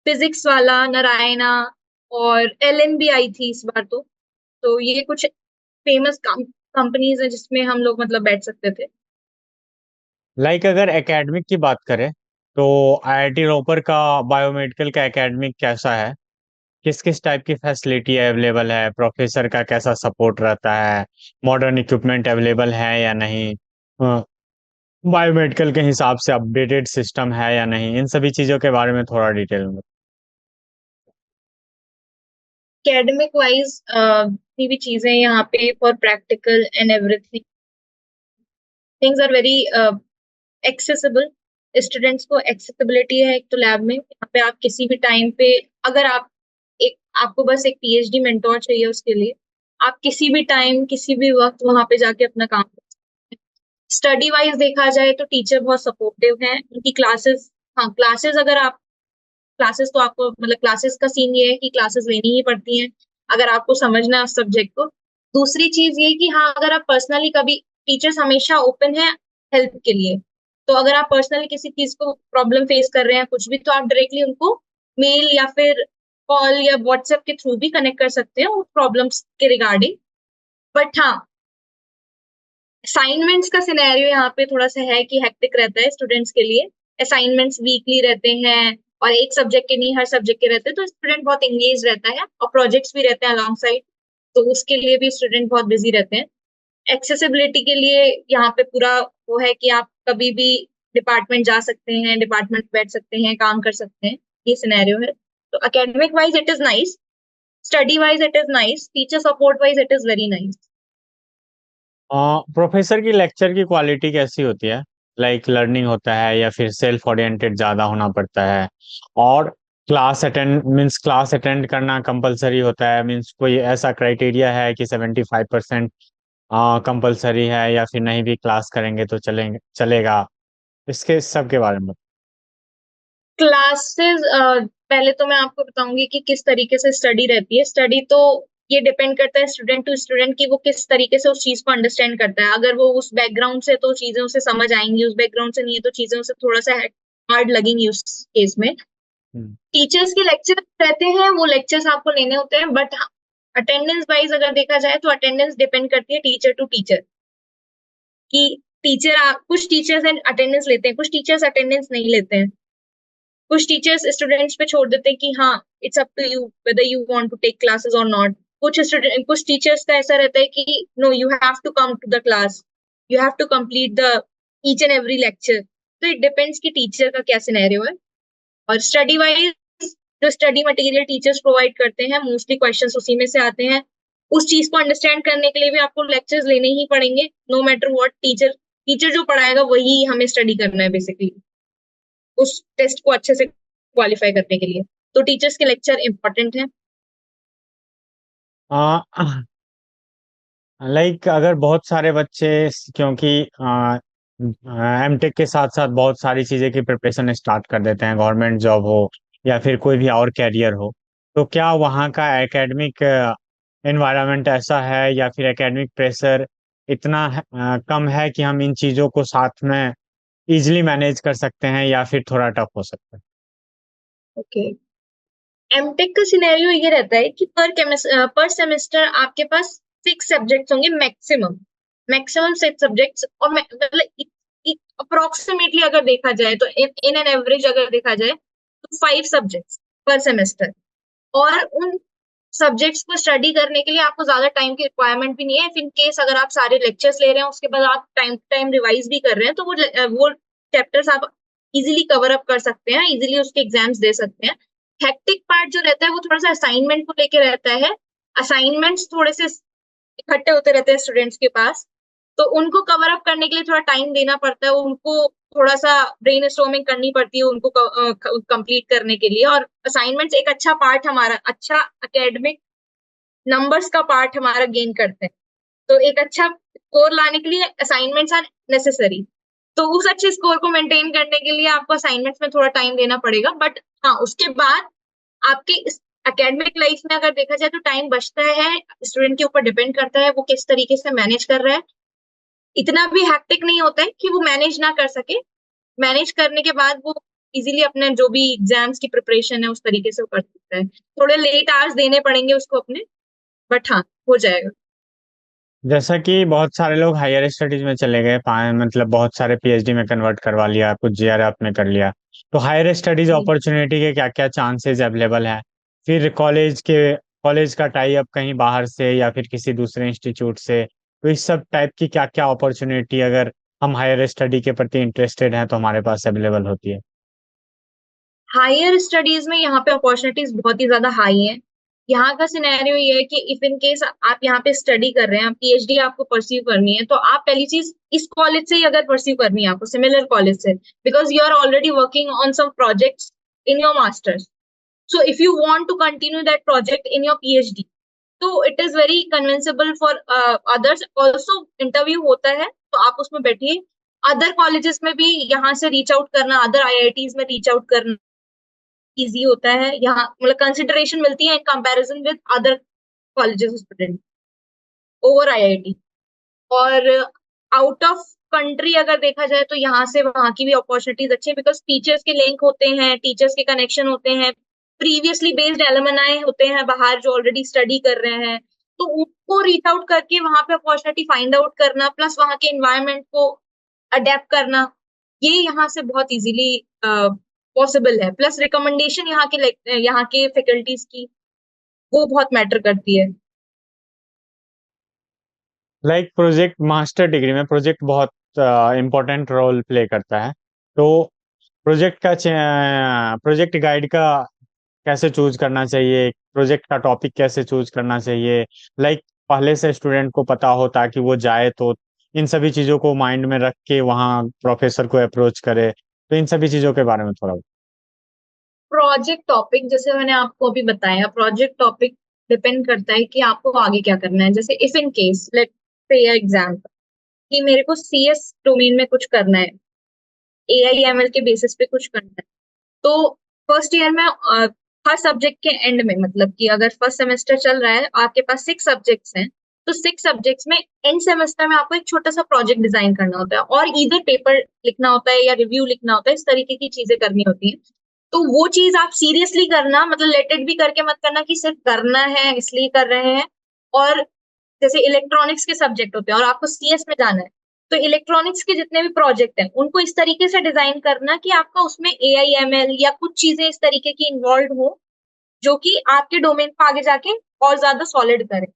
फिजिक्स वाला नारायणा, और एलएन भी आई थी इस बार तो ये कुछ फेमस कंपनीज है जिसमें हम लोग मतलब बैठ सकते थे।
लाइक अगर एकेडमिक की बात करें तो आईआईटी रोपर का बायोमेडिकल का एकेडमिक कैसा है? किस किस टाइप की फैसिलिटी अवेलेबल है, प्रोफेसर का कैसा सपोर्ट रहता है, मॉडर्न इक्विपमेंट अवेलेबल है या नहीं, बायोमेडिकल के हिसाब से अपडेटेड सिस्टम है या नहीं, इन सभी चीज़ों के बारे में थोड़ा डिटेल में।
एकेडमिक वाइज जितनी भी चीजें यहाँ पे for practical and everything, things are very accessible. Students को एक्सेसिबिलिटी है एक तो लैब में, यहाँ पे आप किसी भी टाइम पे, अगर आप एक, आपको बस एक पीएचडी मेंटोर चाहिए उसके लिए, आप किसी भी टाइम किसी भी वक्त वहां पे जाके अपना काम कर सकते हैं। स्टडी वाइज देखा जाए तो टीचर बहुत सपोर्टिव हैं, उनकी क्लासेस, हाँ क्लासेस, अगर आप क्लासेस तो आपको मतलब क्लासेस का सीन ये है कि क्लासेस लेनी ही पड़ती हैं अगर आपको समझना है उस सब्जेक्ट को। दूसरी चीज ये कि हाँ अगर आप पर्सनली कभी, टीचर्स हमेशा ओपन है हेल्प के लिए, तो अगर आप पर्सनली किसी चीज को प्रॉब्लम फेस कर रहे हैं कुछ भी, तो आप डायरेक्टली उनको मेल या फिर कॉल या व्हाट्सएप के थ्रू भी कनेक्ट कर सकते हैं उस प्रॉब्लम्स के रिगार्डिंग। बट हाँ, असाइनमेंट्स का सिनेरियो यहाँ पे थोड़ा सा है कि हेक्टिक रहता है स्टूडेंट्स के लिए। असाइनमेंट्स वीकली रहते हैं और एक सब्जेक्ट के नहीं हर सब्जेक्ट के रहते हैं, तो स्टूडेंट बहुत एंगेज रहता है, और प्रोजेक्ट्स भी रहते हैं अलॉन्ग साइड, तो उसके लिए भी स्टूडेंट बहुत बिजी रहते हैं। एक्सेसिबिलिटी के लिए यहाँ पे पूरा वो है कि आप कभी भी डिपार्टमेंट जा सकते हैं, डिपार्टमेंट बैठ सकते हैं, काम कर सकते हैं, ये सिनेरियो है। तो academic wise it is nice, study wise it is nice, teacher support wise it is very nice.
Professor की लेक्चर की क्वालिटी कैसी होती है? लाइक लर्निंग होता है या फिर सेल्फ ओरिएंटेड ज़्यादा होना पड़ता है? और क्लास अटेंड करना कंपलसरी होता है, मीन्स कोई ऐसा क्राइटेरिया है कि 75% कंपलसरी है या फिर नहीं भी क्लास करेंगे तो चलेगा? इसके सब के बारे में।
क्लासेस, पहले तो मैं आपको बताऊंगी कि किस तरीके से स्टडी रहती है। स्टडी तो ये डिपेंड करता है स्टूडेंट टू स्टूडेंट कि वो किस तरीके से उस चीज को अंडरस्टैंड करता है। अगर वो उस बैकग्राउंड से तो चीजें उसे समझ आएंगी, उस बैकग्राउंड से नहीं है तो चीजें उसे थोड़ा सा हार्ड लगेंगी उस केस में।
हम्म।
टीचर्स के लेक्चर रहते हैं, वो लेक्चर्स आपको लेने होते हैं, बट अटेंडेंस वाइज अगर देखा जाए तो अटेंडेंस डिपेंड करती है टीचर टू टीचर, कि कुछ टीचर्स अटेंडेंस लेते हैं, कुछ टीचर्स अटेंडेंस नहीं लेते हैं। कुछ टीचर्स स्टूडेंट्स पे छोड़ देते हैं कि हाँ it's up to you whether you want to take classes और नॉट। कुछ टीचर्स का ऐसा रहता है कि no you have to come to the class, you have to complete the each and every lecture. तो इट डिपेंड्स कि teacher का क्या सिनेरियो है। और स्टडी वाइज जो स्टडी मटेरियल टीचर्स प्रोवाइड करते हैं मोस्टली क्वेश्चंस उसी में से आते हैं। उस चीज को अंडरस्टैंड करने के लिए भी आपको लेक्चर्स लेने ही पड़ेंगे, no matter what. Teacher teacher जो पढ़ाएगा वही हमें स्टडी करना है बेसिकली, उस टेस्ट को अच्छे से क्वालिफाई करने के लिए। तो टीचर्स के लेक्चर इंपॉर्टेंट है।
लाइक अगर बहुत सारे बच्चे, क्योंकि एमटेक के साथ साथ बहुत सारी चीज़ें की प्रिपरेशन स्टार्ट कर देते हैं, गवर्नमेंट जॉब हो या फिर कोई भी और कैरियर हो, तो क्या वहाँ का एकेडमिक एनवायरनमेंट ऐसा है या फिर एकेडमिक प्रेशर इतना कम है कि हम इन चीज़ों को साथ में इजीली मैनेज कर सकते हैं या फिर थोड़ा टफ हो सकता है?
ओके, एमटेक का सिनेरियो ये रहता है कि पर सेमेस्टर आपके पास 6 सब्जेक्ट्स होंगे मैक्सिमम, मैक्सिमम 6 सब्जेक्ट्स, और मतलब अप्रोक्सीमेटली अगर देखा जाए तो इन एन एवरेज अगर देखा जाए तो 5 सब्जेक्ट्स पर सेमेस्टर। और उन सब्जेक्ट्स को स्टडी करने के लिए आपको ज्यादा टाइम की रिक्वायरमेंट भी नहीं है। इन केस अगर आप सारे लेक्चर्स ले रहे हैं उसके बाद आप टाइम टू टाइम रिवाइज भी कर रहे हैं, तो वो चैप्टर्स आप इजीली कवर अप कर सकते हैं, इजीली उसके एग्जाम्स दे सकते हैं। हेक्टिक पार्ट जो रहता है वो थोड़ा सा असाइनमेंट को लेके रहता है। असाइनमेंट्स थोड़े से इकट्ठे होते रहते हैं स्टूडेंट्स के पास, तो उनको कवर अप करने के लिए थोड़ा टाइम देना पड़ता है उनको, थोड़ा सा ब्रेनस्टॉर्मिंग करनी पड़ती है उनको कंप्लीट करने के लिए। और असाइनमेंट्स एक अच्छा पार्ट हमारा, अच्छा एकेडमिक नंबर्स का पार्ट हमारा गेन करते हैं। तो एक अच्छा स्कोर लाने के लिए असाइनमेंट्स आर नेसेसरी। तो उस अच्छे स्कोर को मेंटेन करने के लिए आपको असाइनमेंट्स में थोड़ा टाइम देना पड़ेगा। बट हाँ, उसके बाद आपके इस एकेडमिक लाइफ में अगर देखा जाए तो टाइम बचता है, स्टूडेंट के ऊपर डिपेंड करता है वो किस तरीके से मैनेज कर रहा है। इतना भी हैक्टिक नहीं होता है कि वो मैनेज ना कर सके। मैनेज करने के बाद वो इजीली अपने जो भी एग्जाम्स की प्रिपरेशन है उस तरीके से वो कर सकता है। थोड़े लेट आवर्स देने पड़ेंगे उसको अपने, बट हाँ, हो जाएगा।
जैसा कि बहुत सारे लोग हायर स्टडीज में चले गए, मतलब बहुत सारे पीएचडी में कन्वर्ट करवा लिया, कुछ जेआरएफ में कर लिया। तो हायर स्टडीज
जी।
अपॉर्चुनिटी के क्या क्या चांसेस अवेलेबल है? फिर कॉलेज का टाई अप कहीं बाहर से या फिर किसी दूसरे इंस्टीट्यूट से, तो इस सब टाइप की क्या क्या अपॉर्चुनिटी, अगर हम हायर स्टडी के प्रति इंटरेस्टेड हैं, तो हमारे पास अवेलेबल होती है?
हायर स्टडीज में यहाँ पे अपॉर्चुनिटीज बहुत ही ज्यादा हाई हैं। यहाँ का सिनेरियो ये है कि इफ इन केस आप यहाँ पे स्टडी कर रहे हैं, पीएचडी आपको परस्यू करनी है, तो आप पहली चीज इस कॉलेज से ही अगर परस्यू करनी है आपको, सिमिलर कॉलेज से, because you are already working on some projects in your masters. So if you want to continue that project in your PhD, तो it is very convincible for others also. Interview होता है तो आप उसमें बैठिए। Other colleges में भी यहाँ से रीच आउट करना, अदर आईआईटीज में रीच आउट करना इजी होता है। यहाँ मतलब कंसिडरेशन मिलती है in comparison with other colleges student over IIT. और आउट ऑफ कंट्री अगर देखा जाए तो यहाँ से वहाँ की भी अपॉर्चुनिटीज अच्छी है, बिकॉज टीचर्स के लिंक होते हैं, टीचर्स के कनेक्शन होते हैं, प्रीवियसली बेस्ड एलुमनाई होते हैं बाहर जो ऑलरेडी स्टडी कर रहे हैं। तो उनको रीच आउट करके वहां पे अपॉर्चुनिटी फाइंड आउट करना, प्लस वहाँ के इन्वायरमेंट को अडेप्ट करना, ये यहाँ से बहुत इजीली पॉसिबल है। प्लस रिकमेंडेशन यहाँ के फैकल्टीज की वो बहुत मैटर करती है।
लाइक प्रोजेक्ट, मास्टर डिग्री में प्रोजेक्ट बहुत इम्पोर्टेंट रोल प्ले करता है। तो प्रोजेक्ट गाइड का कैसे चूज करना चाहिए, प्रोजेक्ट का टॉपिक कैसे चूज करना चाहिए? लाइक पहले से स्टूडेंट को पता हो ताकि वो जाए तो इन सभी चीज़ों को माइंड में रख के वहाँ प्रोफेसर को अप्रोच करे। तो इन सभी चीज़ों के बारे में थोड़ा।
प्रोजेक्ट टॉपिक जैसे मैंने आपको अभी बताया, प्रोजेक्ट टॉपिक डिपेंड करता है कि आपको आगे क्या करना है। जैसे इफ इन केस लेट से एग्जाम्पल कि मेरे को सीएस डोमेन में कुछ करना है, एआईएमएल के बेसिस पे कुछ करना है, तो फर्स्ट ईयर में हर सब्जेक्ट के एंड में, मतलब कि अगर फर्स्ट सेमेस्टर चल रहा है आपके पास 6 सब्जेक्ट्स हैं, तो 6 सब्जेक्ट्स में एंड सेमेस्टर में आपको एक छोटा सा प्रोजेक्ट डिजाइन करना होता है, और इधर पेपर लिखना होता है या रिव्यू लिखना होता है, इस तरीके की चीजें करनी होती है। तो वो चीज आप सीरियसली करना, मतलब लेट इट भी करके मत करना कि सिर्फ करना है इसलिए कर रहे हैं। और जैसे इलेक्ट्रॉनिक्स के सब्जेक्ट होते हैं और आपको सीएस में जाना है, तो इलेक्ट्रॉनिक्स के जितने भी प्रोजेक्ट हैं उनको इस तरीके से डिजाइन करना कि आपका उसमें एआईएमएल या कुछ चीजें इस तरीके की इन्वॉल्व हो जो कि आपके डोमेन को आगे जाके और ज्यादा सॉलिड करे।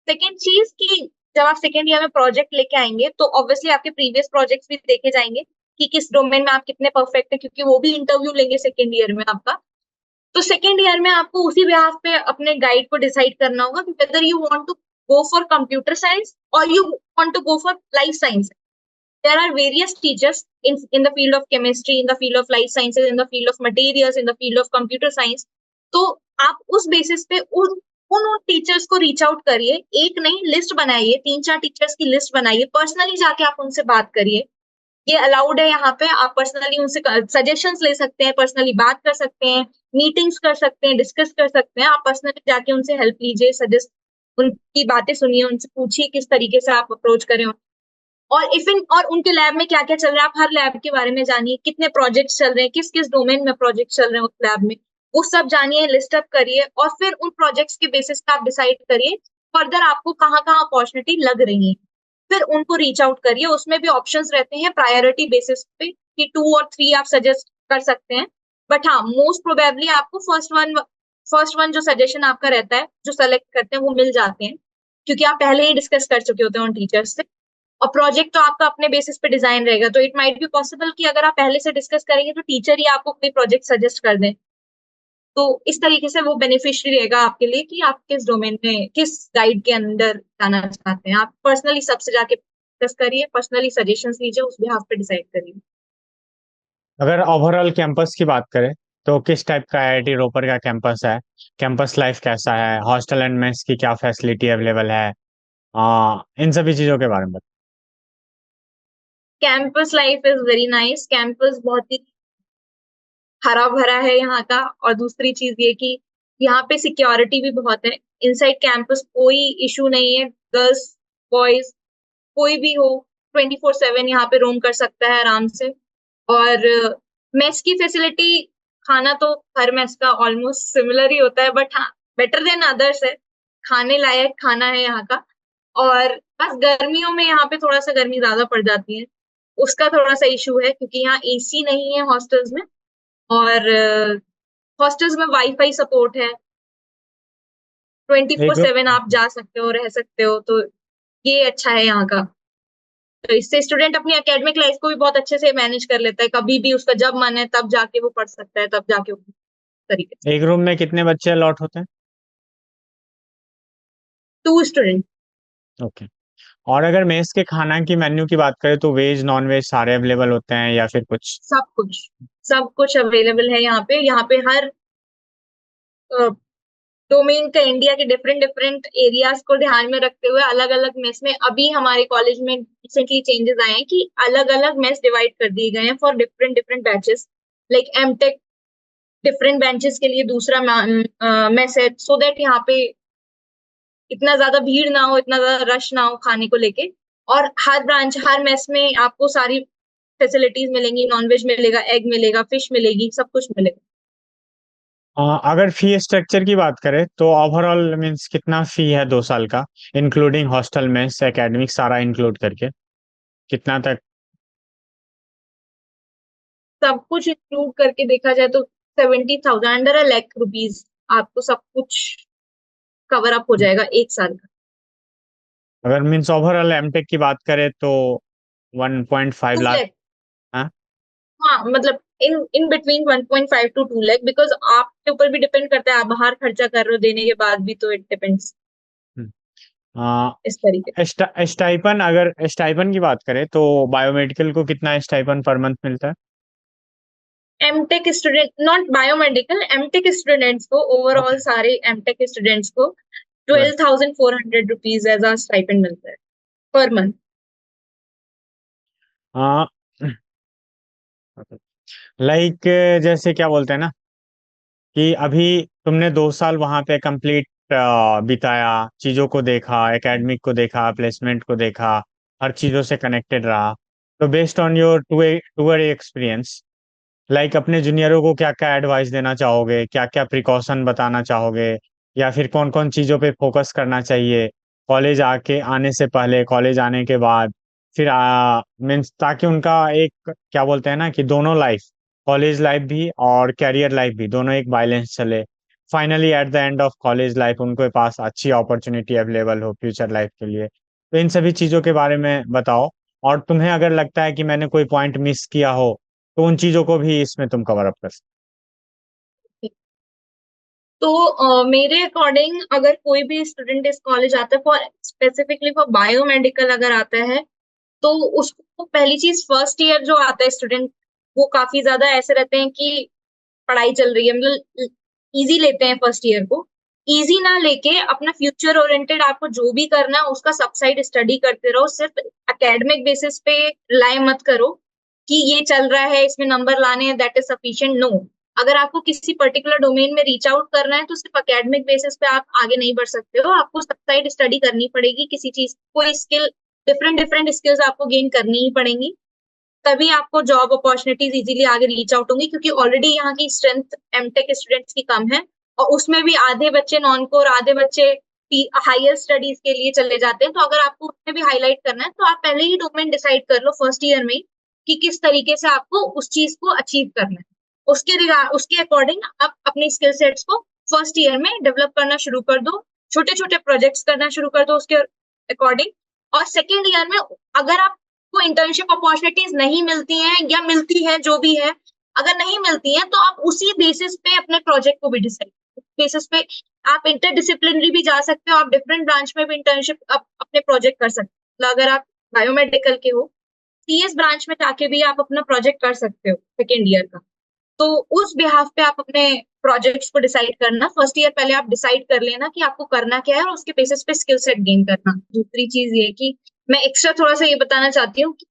सेकेंड चीज कि जब आप सेकेंड ईयर में प्रोजेक्ट लेके आएंगे तो ऑब्वियसली आपके प्रीवियस प्रोजेक्ट्स भी देखे जाएंगे कि किस डोमेन में आप कितने परफेक्ट है, क्योंकि वो भी इंटरव्यू लेंगे सेकेंड ईयर में आपका। तो सेकेंड ईयर में आपको उसी बिहाफ पे अपने गाइड को डिसाइड करना होगा कि whether you want to go for computer science और you want to go for life science. there are various teachers in the field of chemistry, in the field of life sciences, in the field of materials, in the field of computer science. तो आप उस basis पे उन teachers को reach out करिए, एक नहीं list बनाइए, 3-4 टीचर्स की लिस्ट बनाइए, पर्सनली जाके आप उनसे बात करिए। ये अलाउड है यहाँ पे, आप पर्सनली उनसे सजेशंस ले सकते हैं, पर्सनली बात कर सकते हैं, मीटिंग्स कर सकते हैं, डिस्कस कर सकते हैं। आप पर्सनली जाके उनसे हेल्प लीजिए, सजेस्ट, उनकी बातें सुनिए, उनसे पूछिए किस तरीके से आप अप्रोच करें। और उनके लैब में क्या क्या चल रहा है, आप हर लैब के बारे में जानिए, कितने प्रोजेक्ट्स चल रहे हैं, किस किस डोमेन में प्रोजेक्ट चल रहे हैं उस लैब में, वो सब जानिए, लिस्ट अप करिए, और फिर उन प्रोजेक्ट्स के बेसिस पे आप डिसाइड करिए फर्दर आपको कहाँ कहाँ अपॉर्चुनिटी लग रही है। फिर उनको रीच आउट करिए, उसमें भी ऑप्शंस रहते हैं प्रायोरिटी बेसिस पे कि 2 और 3 आप सजेस्ट कर सकते हैं। बट हाँ, मोस्ट प्रोबेबली आपको फर्स्ट वन जो सजेशन आपका रहता है, जो सेलेक्ट करते हैं, वो मिल जाते हैं, क्योंकि आप पहले ही डिस्कस कर चुके होते हैं उन टीचर्स से। और प्रोजेक्ट तो आपका अपने बेसिस पे डिजाइन रहेगा, तो इट माइट बी पॉसिबल कि अगर आप पहले से डिस्कस करेंगे तो टीचर ही आपको कोई प्रोजेक्ट सजेस्ट कर दें। तो इस तरीके से वो बेनिफिशियरी रहेगा आपके लिए कि आप किस डोमेन में, किस गाइड के अंदर जाना चाहते हैं। आप पर्सनली सबसे जाके डिस्कस करिए, पर्सनली सजेशंस लीजिए, उस बिहाफ पे डिसाइड करिए।
अगर ओवरऑल कैंपस की बात करें तो किस टाइप का आईआईटी रोपर का कैंपस है? कैंपस लाइफ कैसा है? हॉस्टल एंड मेस की क्या फैसिलिटी अवेलेबल है? इन सभी चीजों के बारे में
campus life is very nice. Campus बहुत ही हरा भरा है यहाँ का। और दूसरी चीज ये कि यहाँ पे सिक्योरिटी भी बहुत है। इनसाइड कैंपस कोई इशू नहीं है। गर्ल्स, बॉयज, कोई भी हो, 24/7 यहाँ पे रोम कर सकता है आराम से। और मेस की फैसिलिटी, खाना तो हर मेस का ऑलमोस्ट सिमिलर ही होता है, बट हाँ, बेटर देन अदर्स है। खाने लायक खाना है यहाँ का। और बस गर्मियों में यहाँ पे थोड़ा सा गर्मी ज्यादा पड़ जाती है, उसका थोड़ा सा इशू है, क्योंकि यहाँ एसी नहीं है हॉस्टल्स में। और हॉस्टल्स में वाईफाई सपोर्ट है, ट्वेंटी
एक
फोर सेवन आप जा सकते हो, रह सकते हो। तो ये अच्छा है यहाँ का। तो इससे स्टूडेंट अपनी एकेडमिक लाइफ को भी बहुत अच्छे से मैनेज कर लेता है। कभी भी उसका जब मन है तब जाके वो पढ़ सकता है, तब जाके वो तरीके से।
एक रूम में कितने बच्चे अलॉट होते हैं?
2 स्टूडेंट।
ओके। और अगर मेस के खाना की मेन्यू की बात करें तो वेज नॉन वेज सारे अवेलेबल होते हैं या फिर कुछ?
सब कुछ, सब कुछ अवेलेबल है यहाँ पे। यहाँ पे हर डोमेन का, इंडिया के डिफरेंट डिफरेंट एरियाज को ध्यान में रखते हुए अलग अलग मेस में, अभी हमारे कॉलेज में रिसेंटली चेंजेस आए हैं कि अलग अलग मेस डिवाइड कर दिए गए हैं for different different batches. Like MTech different benches के लिए दूसरा मेस है, सो दैट यहाँ पे इतना ज्यादा भीड़ ना हो, इतना ज्यादा रश ना हो खाने को लेके। और हर ब्रांच, हर मेस में आपको सारी फैसिलिटीज मिलेंगी। नॉनवेज मिलेगा, एग मिलेगा, फिश मिलेगी, सब कुछ मिलेगा।
अगर फी स्ट्रक्चर की बात करें तो ओवरऑल मींस कितना फी है 2 साल का, इंक्लूडिंग हॉस्टल मेस एकेडमिक सारा इंक्लूड करके कितना तक?
सब कुछ इंक्लूड करके देखा जाए तो 70,000, अंडर 1 लाख रुपीज आपको सब कुछ कवर अप हो जाएगा 1 साल का।
अगर मींस ओवरऑल एमटेक की बात करें तो 1.5 लाख?
2 लाख।
हाँ।
हाँ, मतलब in in between 1.5 to 2 lakh, because आपके ऊपर भी डिपेंड करता है। आप बाहर खर्चा कर रहे हो देने के बाद भी, तो इट डिपेंड्स इस तरीके।
स्टाइपन, अगर स्टाइपन की बात करें तो बायोमेडिकल को कितना स्टाइपन पर मंथ मिलता है?
MTech student, not biomedical, MTech students को,
ओके।
ओवरऑल सारे एमटेक स्टूडेंट्स को
right.
12,400 rupees as a stipend मिलता है पर मंथ।
हाँ। लाइक जैसे क्या बोलते हैं ना कि अभी तुमने 2 साल वहां पे कंप्लीट बिताया, चीजों को देखा, एकेडमिक को देखा, प्लेसमेंट को देखा, हर चीजों से कनेक्टेड रहा। तो based on your tour experience, like अपने जूनियरों को क्या क्या एडवाइस देना चाहोगे, क्या क्या प्रिकॉशन बताना चाहोगे, या फिर कौन कौन चीज़ों पे फोकस करना चाहिए कॉलेज आके, आने से पहले, कॉलेज आने के बाद, फिर मीन्स ताकि उनका एक क्या बोलते हैं ना कि दोनों लाइफ, कॉलेज लाइफ भी और कैरियर लाइफ भी, दोनों एक बैलेंस चले। Finally at the end of college life उनके पास अच्छी अपॉर्चुनिटी अवेलेबल हो फ्यूचर लाइफ के लिए। तो इन सभी चीज़ों के बारे में बताओ। और तुम्हें अगर लगता है कि मैंने कोई पॉइंट मिस किया हो तो उन चीजों को भी इसमें तुम कवर अप कर सकते
तो मेरे अकॉर्डिंग, अगर कोई भी स्टूडेंट इस कॉलेज आता है फॉर स्पेसिफिकली फॉर बायोमेडिकल अगर आता है, तो उसको पहली चीज, फर्स्ट ईयर जो आता है स्टूडेंट, वो काफी ज्यादा ऐसे रहते हैं कि पढ़ाई चल रही है, मतलब इजी लेते हैं फर्स्ट ईयर को। इजी ना लेके अपना फ्यूचर ओरिएंटेड आपको जो भी करना है उसका सब साइड स्टडी करते रहो। सिर्फ एकेडमिक बेसिस पे रिलाई मत करो कि ये चल रहा है, इसमें नंबर लाने हैं, दैट इज सफिशिएंट। नो, अगर आपको किसी पर्टिकुलर डोमेन में रीच आउट करना है तो सिर्फ एकेडमिक बेसिस पे आप आगे नहीं बढ़ सकते हो। आपको सब साइड स्टडी करनी पड़ेगी, किसी चीज, कोई स्किल, डिफरेंट डिफरेंट स्किल्स आपको गेन करनी ही पड़ेंगी। तभी आपको जॉब अपॉर्चुनिटीज इजीली आगे रीच आउट होंगी, क्योंकि ऑलरेडी यहाँ की स्ट्रेंथ एमटेक स्टूडेंट्स की कम है। और उसमें भी आधे बच्चे नॉन कोर, आधे बच्चे हायर स्टडीज के लिए चले जाते हैं। तो अगर आपको उसमें भी हाईलाइट करना है तो आप पहले ही डोमेन डिसाइड कर लो फर्स्ट ईयर में कि किस तरीके से आपको उस चीज को अचीव करना है। उसके अकॉर्डिंग आप अपने स्किल सेट्स को फर्स्ट ईयर में डेवलप करना शुरू कर दो। छोटे छोटे प्रोजेक्ट्स करना शुरू कर दो उसके अकॉर्डिंग। और सेकेंड ईयर में अगर आप को इंटर्नशिप अपॉर्चुनिटीज नहीं मिलती हैं, या मिलती है जो भी है, अगर नहीं मिलती हैं तो आप उसी बेसिस पे अपने प्रोजेक्ट को भी डिसाइड बेसिस पे आप इंटरडिसिप्लिनरी भी जा सकते हो। आप डिफरेंट ब्रांच में भी इंटर्नशिप अपने प्रोजेक्ट कर सकते हो। मतलब अगर आप बायोमेडिकल के हो सीएस ब्रांच में जाके भी आप अपना प्रोजेक्ट कर सकते हो सेकेंड ईयर का। तो उस बिहाफ पे आप अपने प्रोजेक्ट्स को डिसाइड करना, फर्स्ट ईयर पहले आप डिसाइड कर लेना कि आपको करना क्या है और उसके बेसिस पे स्किल सेट गेन करना। दूसरी चीज ये कि मैं एक्स्ट्रा थोड़ा सा ये बताना चाहती हूँ कि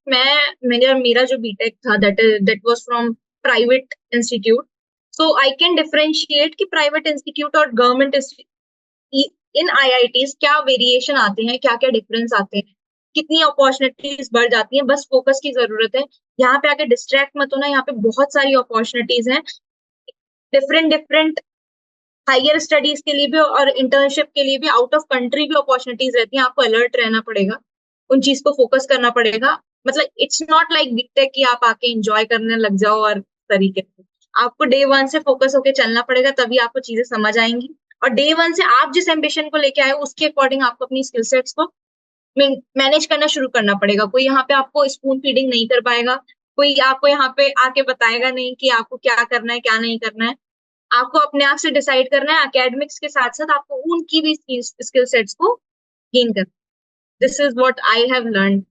मेरा जो बीटेक था that was from private institute. So I can differentiate कि प्राइवेट इंस्टीट्यूट और गवर्नमेंट इन आईआईटीज क्या वेरिएशन आते हैं, क्या क्या डिफरेंस आते हैं, कितनी अपॉर्चुनिटीज बढ़ जाती हैं। बस फोकस की जरूरत है। यहाँ पे आके डिस्ट्रैक्ट मत होना, यहाँ पे बहुत सारी अपॉर्चुनिटीज हैं। डिफरेंट डिफरेंट हायर स्टडीज के लिए भी और इंटर्नशिप के लिए भी आउट ऑफ कंट्री भी अपॉर्चुनिटीज रहती हैं। आपको अलर्ट रहना पड़ेगा, उन चीज को फोकस करना पड़ेगा। मतलब इट्स नॉट लाइक बीटेक कि आप आके एंजॉय करने लग जाओ और तरीके से। आपको डे वन से फोकस होके चलना पड़ेगा, तभी आपको चीजें समझ आएंगी। और डे वन से आप जिस एम्बिशन को लेके आए उसके अकॉर्डिंग आपको अपनी स्किल सेट्स को मैनेज करना शुरू करना पड़ेगा। कोई यहाँ पे आपको स्पून फीडिंग नहीं कर पाएगा, कोई आपको यहाँ पे आके बताएगा नहीं कि आपको क्या करना है क्या नहीं करना है। आपको अपने आप से डिसाइड करना है। एकेडमिक्स के साथ साथ आपको उनकी भी स्किल सेट्स को गेन करना। This is what I have learn.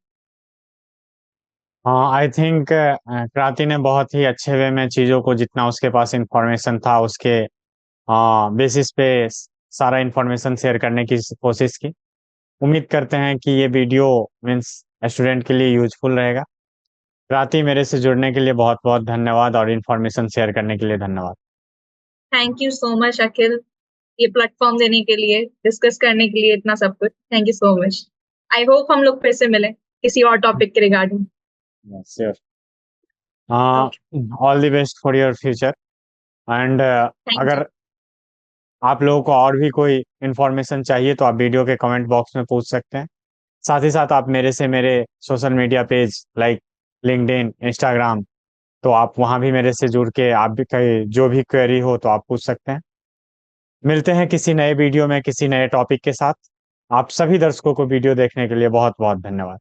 हाँ, आई थिंक क्रांति ने बहुत ही अच्छे वे में चीज़ों को, जितना उसके पास इंफॉर्मेशन था उसके बेसिस पे सारा इंफॉर्मेशन शेयर करने की कोशिश की। उम्मीद करते हैं कि ये वीडियो मीन्स स्टूडेंट के लिए यूजफुल रहेगा। क्रांति, मेरे से जुड़ने के लिए बहुत बहुत धन्यवाद और इन्फॉर्मेशन शेयर करने के लिए धन्यवाद।
थैंक यू सो मच अखिल, ये प्लेटफॉर्म देने के लिए, डिस्कस करने के लिए इतना सब कुछ। Thank you so much. I hope हम लोग फिर से मिले किसी और टॉपिक के regarding.
Sure. All the best for your future. And
thank you.
अगर आप लोगों को और भी कोई इन्फॉर्मेशन चाहिए तो आप वीडियो के कमेंट बॉक्स में पूछ सकते हैं। साथ ही साथ आप मेरे से मेरे social media page like LinkedIn, Instagram, तो आप वहाँ भी मेरे से जुड़ के आप भी कहीं जो भी क्वेरी हो तो आप पूछ सकते हैं। मिलते हैं किसी नए वीडियो में किसी नए टॉपिक के साथ। आप सभी दर्शकों को वीडियो देखने के लिए बहुत बहुत धन्यवाद।